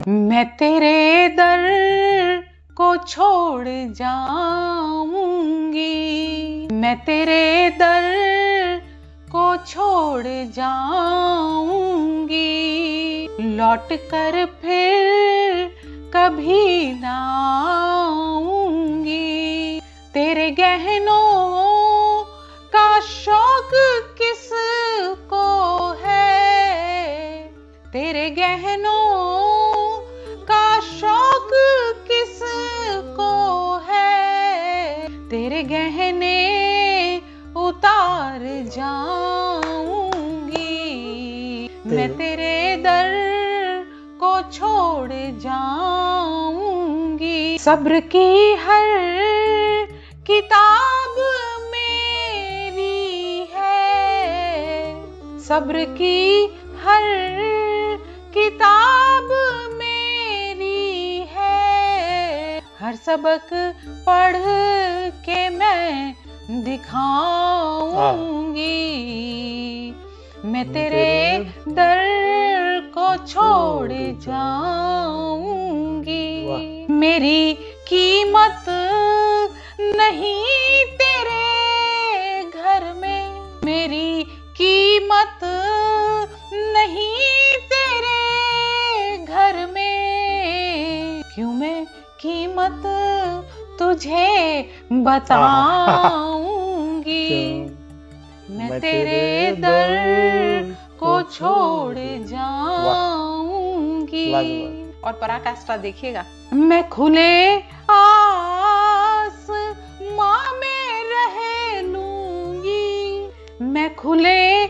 मैं तेरे दर को छोड़ जाऊंगी, मैं तेरे दर को छोड़ जाऊंगी, लौट कर फिर कभी ना आऊंगी। तेरे गहनों का शौक किसको है, तेरे गहनों का शौक किसको है, तेरे गहने उतार जाऊंगी, मैं तेरे दर को छोड़ जाऊंगी। सब्र की हर किताब मेरी है, सब्र की हर किताब मेरी है, हर सबक पढ़ के मैं दिखाऊंगी, मैं तेरे दर को छोड़ जाऊंगी। मेरी कीमत नहीं तेरे घर में, मेरी कीमत नहीं तेरे घर में, क्यों मैं कीमत तुझे बताऊंगी, मैं तेरे दर को छोड़ जाऊंगी। और पराकाष्ठा देखिएगा। मैं खुले आसमां में रह लूंगी, मैं खुले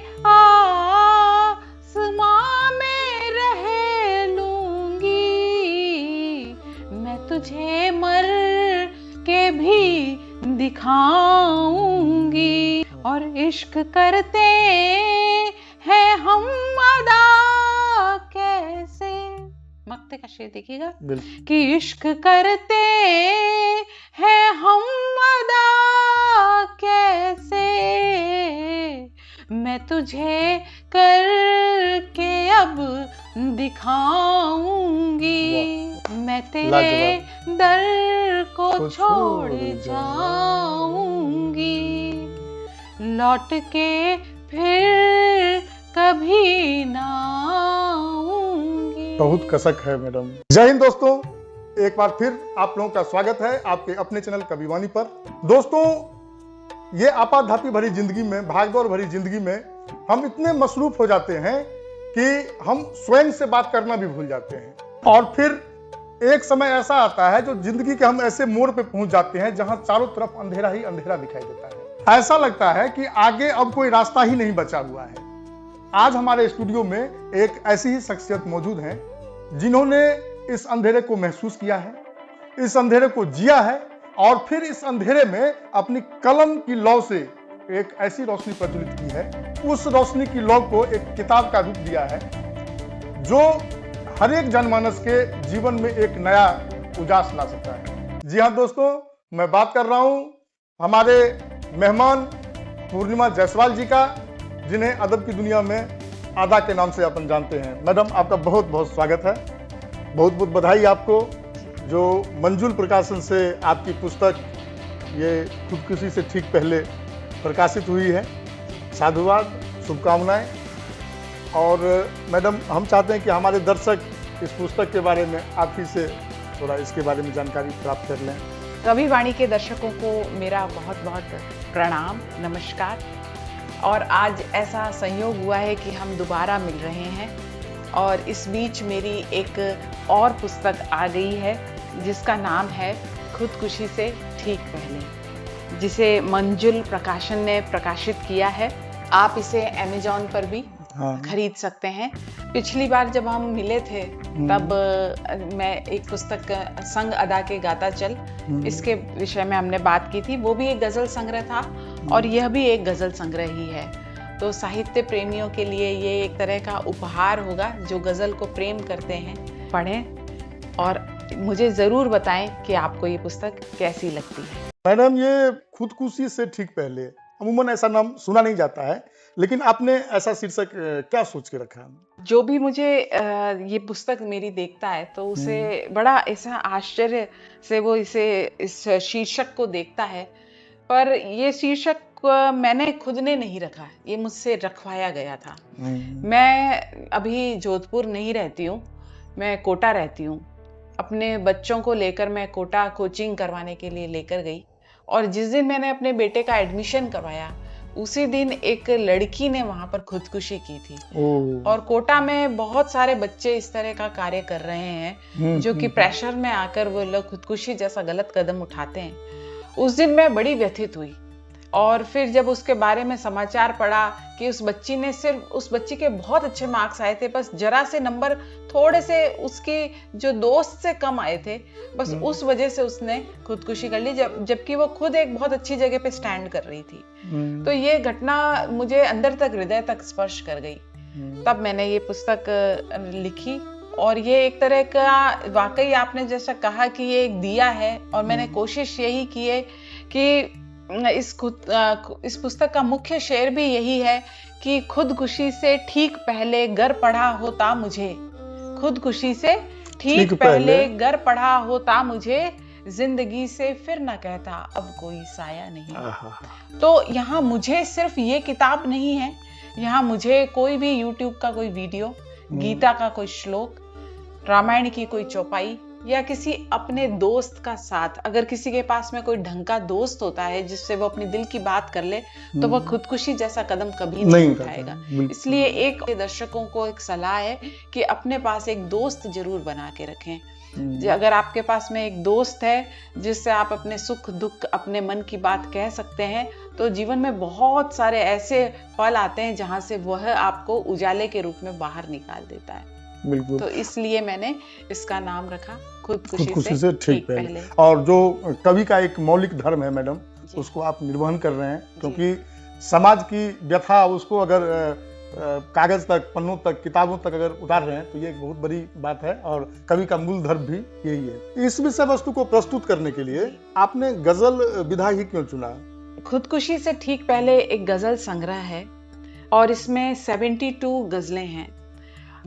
आसमां में रह लूंगी, मैं तुझे मर के भी दिखाऊंगी। और इश्क करते हैं हम अदा कैसे, मक्ते का शेर देखिएगा कि इश्क करते हैं हम अदा कैसे, मैं तुझे करके अब दिखाऊंगी, मैं तेरे दर को छोड़ जाऊंगी, लौट के फिर कभी ना आऊंगी। बहुत कसक है मैडम। जय हिंद दोस्तों, एक बार फिर आप लोगों का स्वागत है आपके अपने चैनल कविवाणी पर। दोस्तों, ये आपाधापी भरी जिंदगी में, भागदौड़ भरी जिंदगी में हम इतने मसरूफ हो जाते हैं कि हम स्वयं से बात करना भी भूल जाते हैं। और फिर एक समय ऐसा आता है जो जिंदगी के हम ऐसे मोड़ पे पहुंच जाते हैं जहां चारों तरफ अंधेरा ही अंधेरा दिखाई देता है। ऐसा लगता है कि आगे अब कोई रास्ता ही नहीं बचा हुआ है। आज हमारे स्टूडियो में एक ऐसी ही शख्सियत मौजूद है जिन्होंने इस अंधेरे को महसूस किया है, इस अंधेरे को जिया है और फिर इस अंधेरे में अपनी कलम की लौ से एक ऐसी रोशनी प्रज्वलित की है, उस रोशनी की लौ को एक किताब का रूप दिया है जो हर एक जनमानस के जीवन में एक नया उजास ला सकता है। जी हाँ दोस्तों, मैं बात कर रहा हूँ हमारे मेहमान पूर्णिमा जायसवाल जी का, जिन्हें अदब की दुनिया में आदा के नाम से अपन जानते हैं। मैडम, आपका बहुत बहुत स्वागत है। बहुत बहुत बधाई आपको जो मंजुल प्रकाशन से आपकी पुस्तक ये खुदकुशी से ठीक पहले प्रकाशित हुई है। साधुवाद, शुभकामनाएं। और मैडम, हम चाहते हैं कि हमारे दर्शक इस पुस्तक के बारे में आप ही से थोड़ा इसके बारे में जानकारी प्राप्त कर लें। कविवाणी के दर्शकों को मेरा बहुत बहुत प्रणाम, नमस्कार। और आज ऐसा संयोग हुआ है कि हम दोबारा मिल रहे हैं और इस बीच मेरी एक और पुस्तक आ गई है जिसका नाम है खुदकुशी से ठीक पहले, जिसे मंजुल प्रकाशन ने प्रकाशित किया है। आप इसे अमेज़न पर भी खरीद सकते हैं। पिछली बार जब हम मिले थे तब मैं एक पुस्तक संग अदा के गाता चल, इसके विषय में हमने बात की थी। वो भी एक गजल संग्रह था और यह भी एक गजल संग्रह ही है। तो साहित्य प्रेमियों के लिए ये एक तरह का उपहार होगा। जो गजल को प्रेम करते हैं पढ़ें और मुझे जरूर बताएं कि आपको ये पुस्तक कैसी लगती है। मैडम, ये खुदकुशी से ठीक पहले अमूमन ऐसा नाम सुना नहीं जाता है, लेकिन आपने ऐसा शीर्षक क्या सोच के रखा? जो भी मुझे ये पुस्तक मेरी देखता है तो उसे बड़ा ऐसा आश्चर्य से वो इस शीर्षक को देखता है। पर ये शीर्षक मैंने खुद ने नहीं रखा, ये मुझसे रखवाया गया था। मैं अभी जोधपुर नहीं रहती हूँ, मैं कोटा रहती हूँ। अपने बच्चों को लेकर मैं कोटा कोचिंग करवाने के लिए लेकर गई, और जिस दिन मैंने अपने बेटे का एडमिशन करवाया उसी दिन एक लड़की ने वहां पर खुदकुशी की थी। और कोटा में बहुत सारे बच्चे इस तरह का कार्य कर रहे हैं जो कि प्रेशर में आकर वो लोग खुदकुशी जैसा गलत कदम उठाते हैं। उस दिन मैं बड़ी व्यथित हुई, और फिर जब उसके बारे में समाचार पढ़ा कि उस बच्ची के बहुत अच्छे मार्क्स आए थे, बस जरा से नंबर थोड़े से उसके जो दोस्त से कम आए थे, बस उस वजह से उसने खुदकुशी कर ली, जबकि वो खुद एक बहुत अच्छी जगह पे स्टैंड कर रही थी। तो ये घटना मुझे अंदर तक, हृदय तक स्पर्श कर गई। तब मैंने ये पुस्तक लिखी, और ये एक तरह का, वाकई आपने जैसा कहा कि ये एक दिया है, और मैंने कोशिश यही की है कि इस पुस्तक का मुख्य शेर भी यही है कि खुदकुशी से ठीक पहले गर पढ़ा होता मुझे, खुदकुशी से ठीक पहले गर पढ़ा होता मुझे, जिंदगी से फिर न कहता अब कोई साया नहीं। तो यहाँ मुझे सिर्फ ये किताब नहीं है, यहाँ मुझे कोई भी यूट्यूब का कोई वीडियो, गीता का कोई श्लोक, रामायण की कोई चौपाई, या किसी अपने दोस्त का साथ, अगर किसी के पास में कोई ढंग का दोस्त होता है जिससे वो अपनी दिल की बात कर ले, तो वह खुदकुशी जैसा कदम कभी नहीं उठाएगा। इसलिए एक दर्शकों को एक सलाह है कि अपने पास एक दोस्त जरूर बना के रखें। अगर आपके पास में एक दोस्त है जिससे आप अपने सुख दुख, अपने मन की बात कह सकते हैं, तो जीवन में बहुत सारे ऐसे पल आते हैं जहां से वह आपको उजाले के रूप में बाहर निकाल देता है। बिल्कुल। तो इसलिए मैंने इसका नाम रखा खुदकुशी से ठीक पहले। और जो कवि का एक मौलिक धर्म है मैडम, उसको आप निर्वहन कर रहे हैं, क्योंकि समाज की व्यथा उसको अगर कागज तक, पन्नों तक, किताबों तक अगर उतार रहे हैं तो ये एक बहुत बड़ी बात है, और कवि का मूल धर्म भी यही है। इस विषय वस्तु को प्रस्तुत करने के लिए आपने गजल विधा ही क्यों चुना? खुदकुशी से ठीक पहले एक गजल संग्रह है, और इसमें 72 गजलें हैं।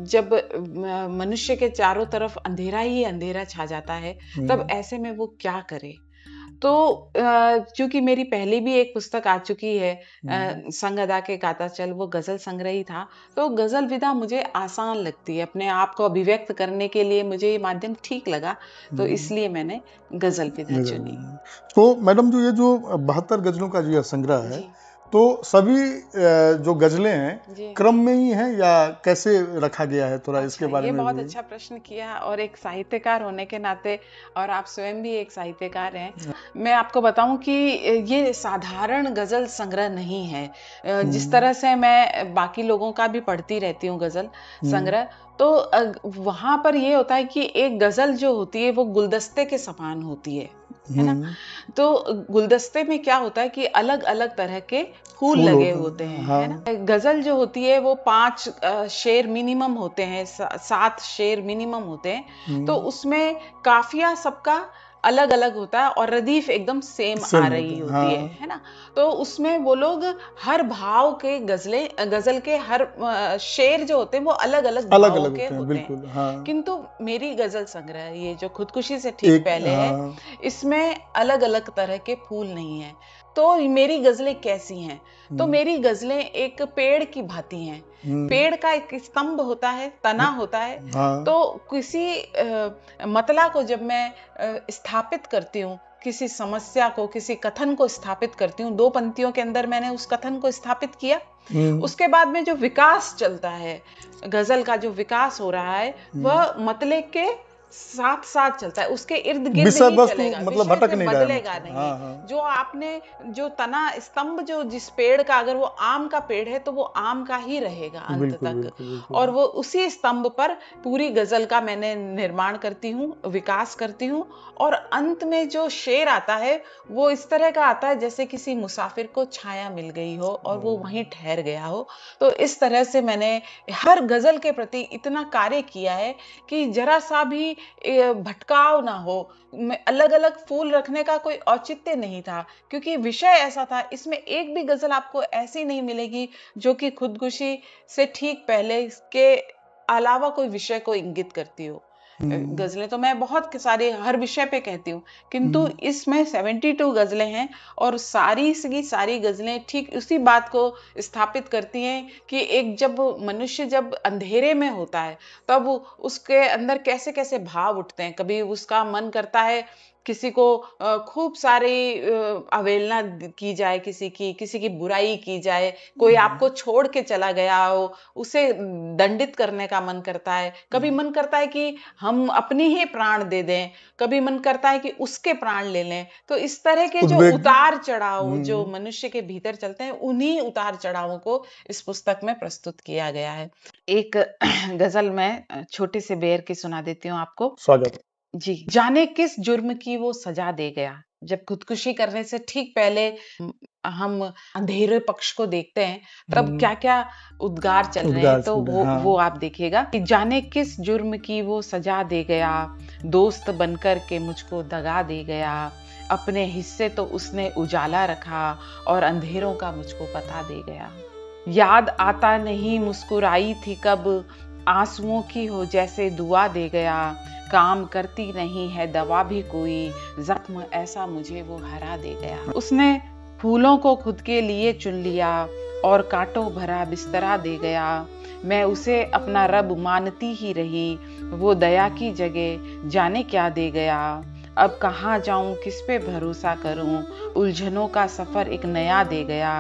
जब मनुष्य के चारों तरफ अंधेरा ही अंधेरा छा जाता है, तब ऐसे में वो क्या करे। तो चूंकि मेरी पहले भी एक पुस्तक आ चुकी है, संग अदा के गाता चल, वो गजल संग्रह ही था, तो गजल विधा मुझे आसान लगती है, अपने आप को अभिव्यक्त करने के लिए मुझे ये माध्यम ठीक लगा, तो इसलिए मैंने गजल विधा चुनी। तो मैडम जो ये जो 72 गजलों का जो संग्रह है, तो सभी जो गजलें हैं क्रम में ही हैं या कैसे रखा गया है, थोड़ा इसके बारे में? ये बहुत अच्छा प्रश्न किया, और एक साहित्यकार होने के नाते, और आप स्वयं भी एक साहित्यकार हैं, मैं आपको बताऊं कि ये साधारण गजल संग्रह नहीं है। जिस तरह से मैं बाकी लोगों का भी पढ़ती रहती हूँ गजल संग्रह, तो वहां पर ये होता है कि एक गजल जो होती है वो गुलदस्ते के समान होती है ना। तो गुलदस्ते में क्या होता है कि अलग अलग तरह के फूल लगे होते हैं, है ना। गजल जो होती है वो 5 शेर मिनिमम होते हैं, 7 शेर मिनिमम होते हैं, तो उसमें काफिया सबका अलग अलग होता है, और रदीफ एकदम सेम आ रही होती है ना। तो उसमें वो लोग हर भाव के गजल के हर शेर जो होते हैं वो अलग अलग भाव के होते हैं। किंतु मेरी गजल संग्रह, ये जो खुदकुशी से ठीक पहले है, इसमें अलग अलग तरह के फूल नहीं है। तो मेरी गजलें कैसी हैं? तो मेरी गजलें एक पेड़ की भांति हैं। पेड़ का एक स्तंभ होता है, तना होता है, तो किसी मतला को जब मैं स्थापित करती हूँ, किसी समस्या को, किसी कथन को स्थापित करती हूँ, 2 पंक्तियों के अंदर मैंने उस कथन को स्थापित किया, उसके बाद में जो विकास चलता है, गजल का जो विकास हो रहा है, वह मतले के साथ साथ चलता है, उसके इर्द गिर्द नहीं चलेगा, मतलब भटक नहीं बदलेगा नहीं। जो आपने जो तना स्तंभ, जो जिस पेड़ का, अगर वो आम का पेड़ है तो वो आम का ही रहेगा अंत तक, और वो उसी स्तंभ पर पूरी गजल का मैंने निर्माण करती हूँ, विकास करती हूँ, और अंत में जो शेर आता है वो इस तरह का आता है जैसे किसी मुसाफिर को छाया मिल गई हो और वो वहीं ठहर गया हो। तो इस तरह से मैंने हर गजल के प्रति इतना कार्य किया है कि जरा सा भी भटकाव ना हो, अलग अलग फूल रखने का कोई औचित्य नहीं था, क्योंकि विषय ऐसा था। इसमें एक भी गजल आपको ऐसी नहीं मिलेगी जो कि खुदकुशी से ठीक पहले इसके अलावा कोई विषय को इंगित करती हो। गजलें तो मैं बहुत सारे हर विषय पे कहती हूँ, किंतु इसमें 72 गजलें हैं और सारी की सारी गजलें ठीक उसी बात को स्थापित करती हैं कि एक जब मनुष्य जब अंधेरे में होता है तब उसके अंदर कैसे कैसे भाव उठते हैं। कभी उसका मन करता है किसी को खूब सारी अवहेलना की जाए, किसी की बुराई की जाए, कोई आपको छोड़ के चला गया हो उसे दंडित करने का मन करता है। कभी मन करता है कि हम अपनी ही प्राण दे दें, कभी मन करता है कि उसके प्राण ले लें। तो इस तरह के जो उतार चढ़ाव जो मनुष्य के भीतर चलते हैं, उन्हीं उतार चढ़ावों को इस पुस्तक में प्रस्तुत किया गया है। एक गजल मैं छोटे से बेर की सुना देती हूँ आपको। स्वागत जी। जाने किस जुर्म की वो सजा दे गया। जब खुदकुशी करने से ठीक पहले हम अंधेरे पक्ष को देखते हैं तब क्या क्या उद्गार चल रहे हैं, तो वो आप देखिएगा कि जाने किस जुर्म की वो सजा दे गया, दोस्त बनकर के मुझको दगा दे गया, अपने हिस्से तो उसने उजाला रखा और अंधेरों का मुझको पता दे गया। याद आता नहीं मुस्कुराई थी कब, आंसुओं की हो जैसे दुआ दे गया, काम करती नहीं है दवा भी कोई, जख्म ऐसा मुझे वो हरा दे गया। उसने फूलों को खुद के लिए चुन लिया और कांटों भरा बिस्तरा दे गया, मैं उसे अपना रब मानती ही रही, वो दया की जगह जाने क्या दे गया। अब कहाँ जाऊं किस पे भरोसा करूं, उलझनों का सफर एक नया दे गया,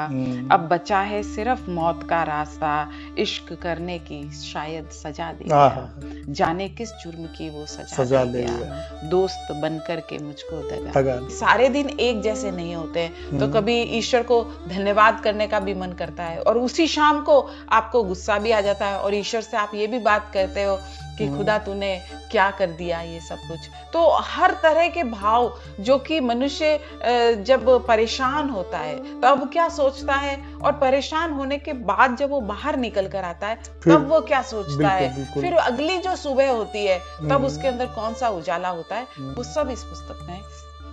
अब बचा है सिर्फ मौत का रास्ता, इश्क करने की शायद सजा दे गया। जाने किस जुर्म की वो सजा दे गया, दोस्त बनकर के मुझको दगा। सारे दिन एक जैसे नहीं होते, तो कभी ईश्वर को धन्यवाद करने का भी मन करता है और उसी शाम को आपको गुस्सा भी आ जाता है और ईश्वर से आप ये भी बात करते हो कि खुदा तूने क्या कर दिया ये सब कुछ। तो हर तरह के भाव जो कि मनुष्य जब परेशान होता है तब क्या सोचता है, और परेशान होने के बाद जब वो बाहर निकल कर आता है तब वो क्या सोचता है, फिर अगली जो सुबह होती है तब उसके अंदर कौन सा उजाला होता है, वो सब इस पुस्तक में है।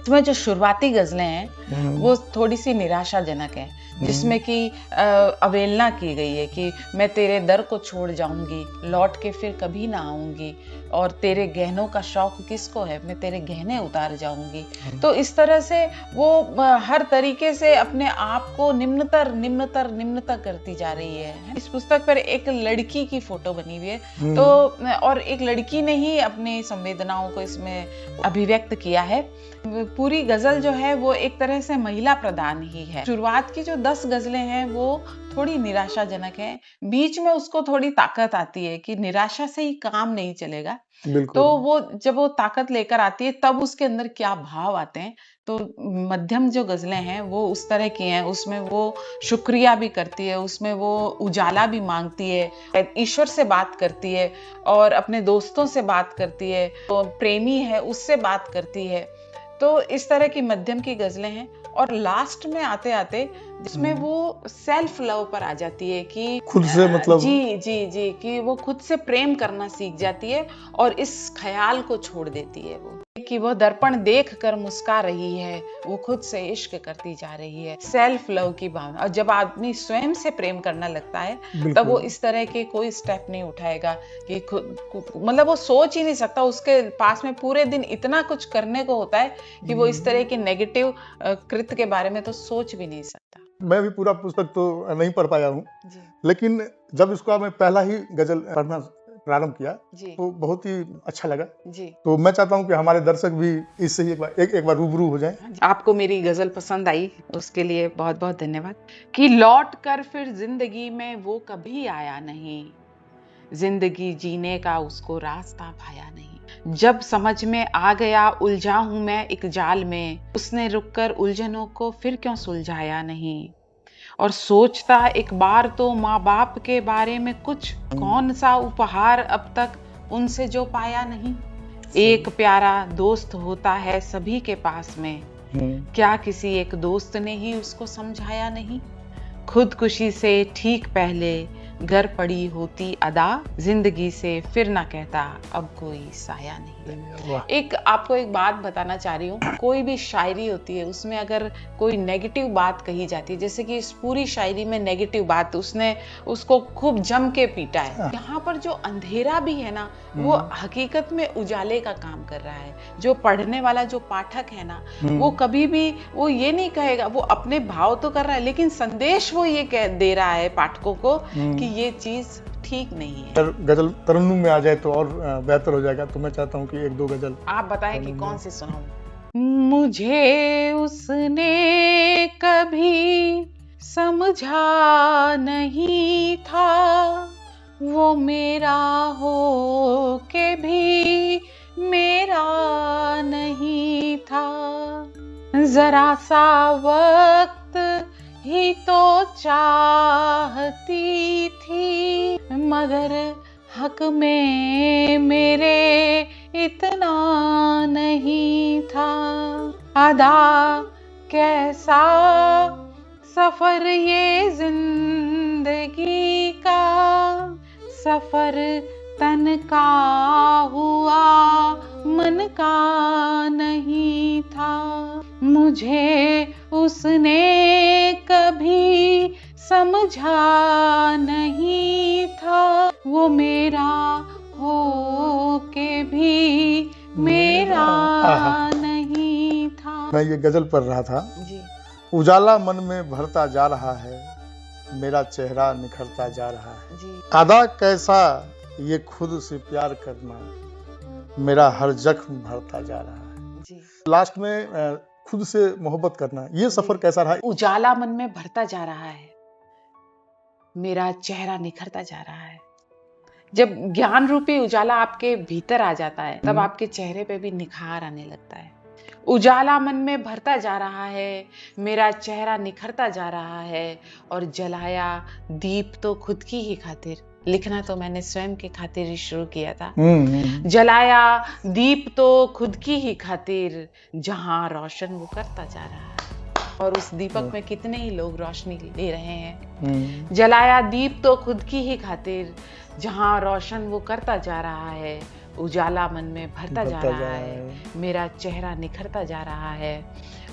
इसमें जो शुरुआती गजलें हैं वो थोड़ी सी निराशाजनक है, जिसमें कि अवहेलना की गई है कि मैं तेरे दर को छोड़ जाऊंगी, लौट के फिर कभी ना आऊंगी, और तेरे गहनों का शौक किसको है, मैं तेरे गहने उतार जाऊंगी। तो इस तरह से वो हर तरीके से अपने आप को निम्नतर निम्नतर निम्नतर करती जा रही है। इस पुस्तक पर एक लड़की की फोटो बनी हुई है, तो और एक लड़की ने ही अपनी संवेदनाओं को इसमें अभिव्यक्त किया है। पूरी गजल जो है वो एक तरह से महिला प्रधान ही है। शुरुआत की जो 10 गजलें हैं वो थोड़ी निराशाजनक हैं, बीच में उसको थोड़ी ताकत आती है कि निराशा से ही काम नहीं चलेगा, तो वो जब वो ताकत लेकर आती है तब उसके अंदर क्या भाव आते हैं। तो मध्यम जो गजलें हैं वो उस तरह की हैं, उसमें वो शुक्रिया भी करती है, उसमें वो उजाला भी मांगती है, ईश्वर से बात करती है और अपने दोस्तों से बात करती है, तो प्रेमी है उससे बात करती है। तो इस तरह की मध्यम की गजलें हैं और लास्ट में आते आते जिसमें वो सेल्फ लव पर आ जाती है कि खुद से मतलब जी कि वो खुद से प्रेम करना सीख जाती है और इस ख्याल को छोड़ देती है वो कि वो दर्पण देख कर मुस्का रही है, वो खुद से इश्क करती जा रही है। सेल्फ लव की भावना, और जब आदमी स्वयं से प्रेम करना लगता है तब वो इस तरह के कोई स्टेप नहीं उठाएगा कि मतलब वो सोच ही नहीं सकता, उसके पास में पूरे दिन इतना कुछ करने को होता है कि वो इस तरह के नेगेटिव कृत्य के बारे में तो सोच भी नहीं सकता। मैं भी पूरा पुस्तक तो नहीं पढ़ पाया हूँ, लेकिन जब इसको मैं पहला ही गजल पढ़ना प्रारंभ किया तो बहुत ही अच्छा लगा जी। तो मैं चाहता हूँ कि हमारे दर्शक भी इससे ही एक बार रूबरू हो जाएं। आपको मेरी गजल पसंद आई उसके लिए बहुत बहुत धन्यवाद। कि लौट कर फिर जिंदगी में वो कभी आया नहीं, जिंदगी जीने का उसको रास्ता पाया नहीं, जब समझ में आ गया उलझा हूं मैं एक जाल में, उसने रुककर उलझनों को फिर क्यों सुलझाया नहीं। और सोचता एक बार तो माँ बाप के बारे में कुछ, कौन सा उपहार अब तक उनसे जो पाया नहीं। एक प्यारा दोस्त होता है सभी के पास में, क्या किसी एक दोस्त ने ही उसको समझाया नहीं। खुदकुशी से ठीक पहले घर पड़ी होती अदा, जिंदगी से फिर ना कहता अब कोई साया नहीं। वाह। एक आपको एक बात बताना चाह रही हूँ, कोई भी शायरी होती है उसमें अगर कोई नेगेटिव बात कही जाती है, जैसे कि इस पूरी शायरी में नेगेटिव बात उसने उसको खूब जम के पीटा है। यहाँ पर जो अंधेरा भी है ना, वो हकीकत में उजाले का काम कर रहा है। जो पढ़ने वाला जो पाठक है ना, वो कभी भी वो ये नहीं कहेगा, वो अपने भाव तो कर रहा है लेकिन संदेश वो ये कह दे रहा है पाठकों को कि ये चीज ठीक नहीं है। गजल तरन्नुम में आ जाए तो और बेहतर हो जाएगा, तो मैं चाहता हूँ कि एक दो गजल आप बताएं कि कौन सी सुनाऊं। मुझे उसने कभी समझा नहीं था, वो मेरा हो के भी मेरा नहीं था। जरा सा वक्त ही तो चाहती थी, मगर हक में मेरे इतना नहीं था। अदा कैसा सफर ये जिंदगी का, सफर तन का हुआ मन का नहीं था। मुझे उसने कभी समझा नहीं था, वो मेरा हो के भी मेरा नहीं था। मैं ये गजल पढ़ रहा था जी। उजाला मन में भरता जा रहा है, मेरा चेहरा निखरता जा रहा है। जी। अदा कैसा ये खुद से प्यार करना, मेरा हर जख्म भरता जा रहा है। जी। लास्ट में खुद से मोहब्बत करना, ये सफर कैसा रहा? उजाला मन में भरता जा रहा है, मेरा चेहरा निखरता जा रहा है। जब ज्ञान रूपी उजाला आपके भीतर आ जाता है, तब आपके चेहरे पे भी निखार आने लगता है। उजाला मन में भरता जा रहा है, मेरा चेहरा निखरता जा रहा है, और जलाया दीप तो खुद की ही खातिर, लिखना तो मैंने स्वयं के खातिर ही शुरू किया था। जलाया दीप तो खुद की ही खातिर, जहां रोशन वो करता जा रहा है, और उस दीपक में कितने ही लोग रोशनी ले रहे हैं। जलाया दीप तो खुद की ही खातिर, जहां रोशन वो करता जा रहा है। उजाला मन में भरता जा रहा है, मेरा चेहरा निखरता जा रहा है,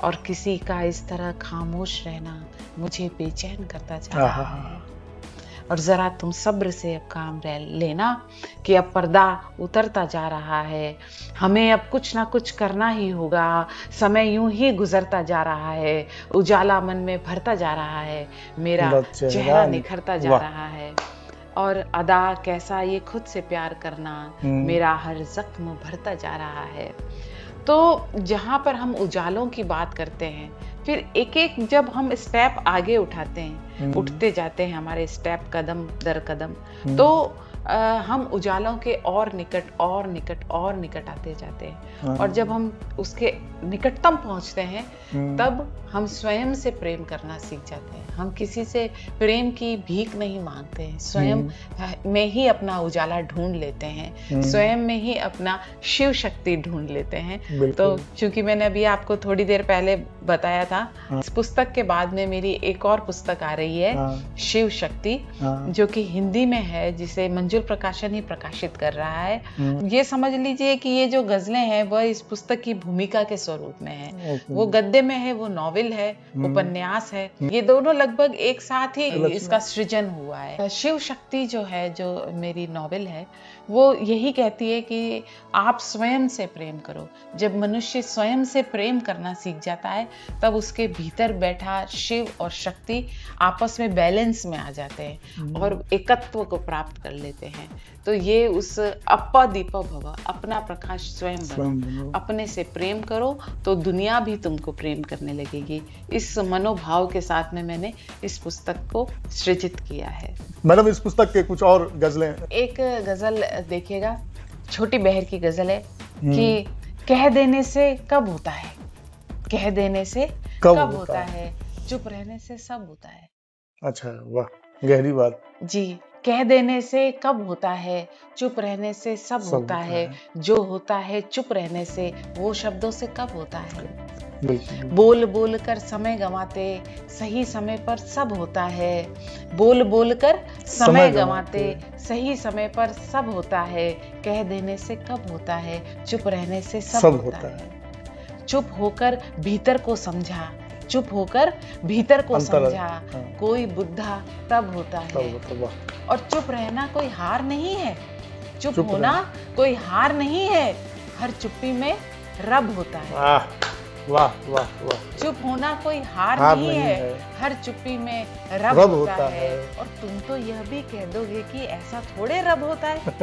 और किसी का इस तरह खामोश रहना मुझे बेचैन करता जा रहा है। और जरा तुम सब्र से अब काम लेना कि अब पर्दा उतरता जा रहा है, हमें अब कुछ ना कुछ करना ही होगा, समय यूं ही गुजरता जा रहा है। उजाला मन में भरता जा रहा है, मेरा चेहरा निखरता जा रहा है, और अदा कैसा ये खुद से प्यार करना, मेरा हर जख्म भरता जा रहा है। तो जहाँ पर हम उजालों की बात करते हैं, फिर एक एक जब हम स्टेप आगे उठाते हैं, उठते जाते हैं हमारे स्टेप कदम दर कदम, तो हम उजालों के और निकट और निकट और निकट आते जाते हैं। और जब हम उसके निकटतम पहुंचते हैं, तब हम स्वयं से प्रेम करना सीख जाते हैं। हम किसी से प्रेम की भीख नहीं मांगते हैं, स्वयं में ही अपना उजाला ढूंढ लेते हैं, स्वयं में ही अपना शिव शक्ति ढूंढ लेते हैं। तो चूंकि मैंने अभी आपको थोड़ी देर पहले बताया था, इस पुस्तक के बाद में मेरी एक और पुस्तक आ रही है, शिव शक्ति, जो कि हिंदी में है, जिसे मंजुल प्रकाशन ही प्रकाशित कर रहा है। ये समझ लीजिए कि ये जो गजलें हैं वह इस पुस्तक की भूमिका के स्वरूप में है। वो गद्य में है, वो नॉवेल है, उपन्यास है, ये दोनों लगभग एक साथ ही इसका सृजन हुआ है। शिव शक्ति जो है, जो मेरी नॉवेल है, वो यही कहती है कि आप स्वयं से प्रेम करो। जब मनुष्य स्वयं से प्रेम करना सीख जाता है, तब उसके भीतर बैठा शिव और शक्ति आपस में बैलेंस में आ जाते हैं और एकत्व को प्राप्त कर लेते हैं। तो ये उस अप्पा दीपा भव, अपना प्रकाश स्वयं बनो, अपने से प्रेम करो तो दुनिया भी तुमको प्रेम करने लगेगी। इस मनोभाव के साथ में मैंने इस पुस्तक को सृजित किया है। मैडम, इस पुस्तक के कुछ और गजलें? एक गजल देखिएगा, छोटी बहर की गजल है कि कह देने से कब होता है, कह देने से कब होता है, चुप रहने से सब होता है। अच्छा, वाह, गहरी बात जी। कह देने से कब होता है, चुप रहने से सब होता है, जो होता है चुप रहने से, वो शब्दों से कब होता है। बिल्कुल। बोल बोल कर समय गंवाते, सही समय पर सब होता है। बोल बोल कर समय गंवाते, सही समय पर सब होता है। कह देने से कब होता है, चुप रहने से सब होता है। चुप होकर भीतर को समझा, चुप होकर भीतर को समझा, कोई बुद्धा तब होता है। और चुप रहना कोई हार नहीं है, चुप होना कोई हार नहीं है। हर चुप्पी में रब होता है। वाह वाह वाह। चुप होना कोई हार नहीं है, हर चुप्पी में रब होता है। और तुम तो यह भी कह दोगे कि ऐसा थोड़े रब होता है।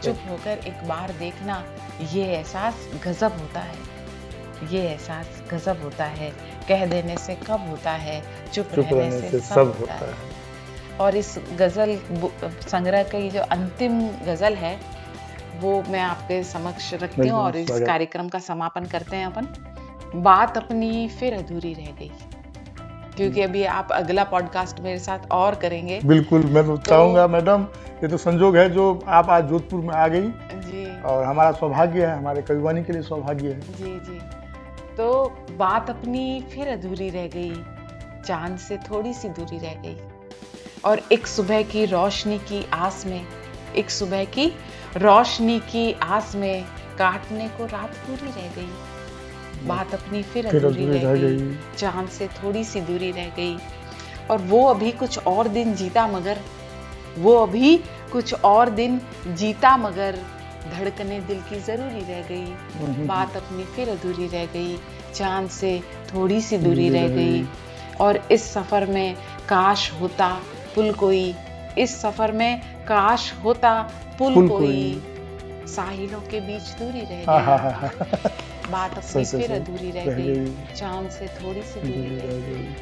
चुप होकर एक बार देखना, ये एहसास गजब होता है। ये एहसास गजब होता है। कह देने से कब होता है, चुप रहने से सब होता है। और इस गजल संग्रह की जो अंतिम गजल है वो मैं आपके समक्ष रखती हूँ और इस कार्यक्रम का समापन करते हैं अपन। बात अपनी फिर अधूरी रह गई, क्योंकि अभी आप अगला पॉडकास्ट मेरे साथ और करेंगे। बिल्कुल, मैं तो चाहूंगा मैडम, ये तो संजोग है जो आप आज जोधपुर में आ गई जी, और हमारा सौभाग्य है, हमारे कविवानी के लिए सौभाग्य है। जी जी। तो बात अपनी फिर अधूरी रह गई, चांद से थोड़ी सी दूरी रह गई। और एक सुबह की रोशनी की आस में, एक सुबह की रोशनी की आस में काटने को रात पूरी रह गई। बात अपनी फिर अधूरी रह गई, चांद से थोड़ी सी दूरी रह गई। और वो अभी कुछ और दिन जीता मगर, वो अभी कुछ और दिन जीता मगर, धड़कने दिल की जरूरी रह गई। बात अपनी फिर अधूरी रह गई, चांद से थोड़ी सी दूरी रह गई। और इस सफर में काश होता पुल कोई, इस सफर में काश होता पुल कोई, साहिलों के बीच दूरी रह गई। बात अपनी फिर अधूरी रह गई, चांद से थोड़ी सी दूरी रह गई।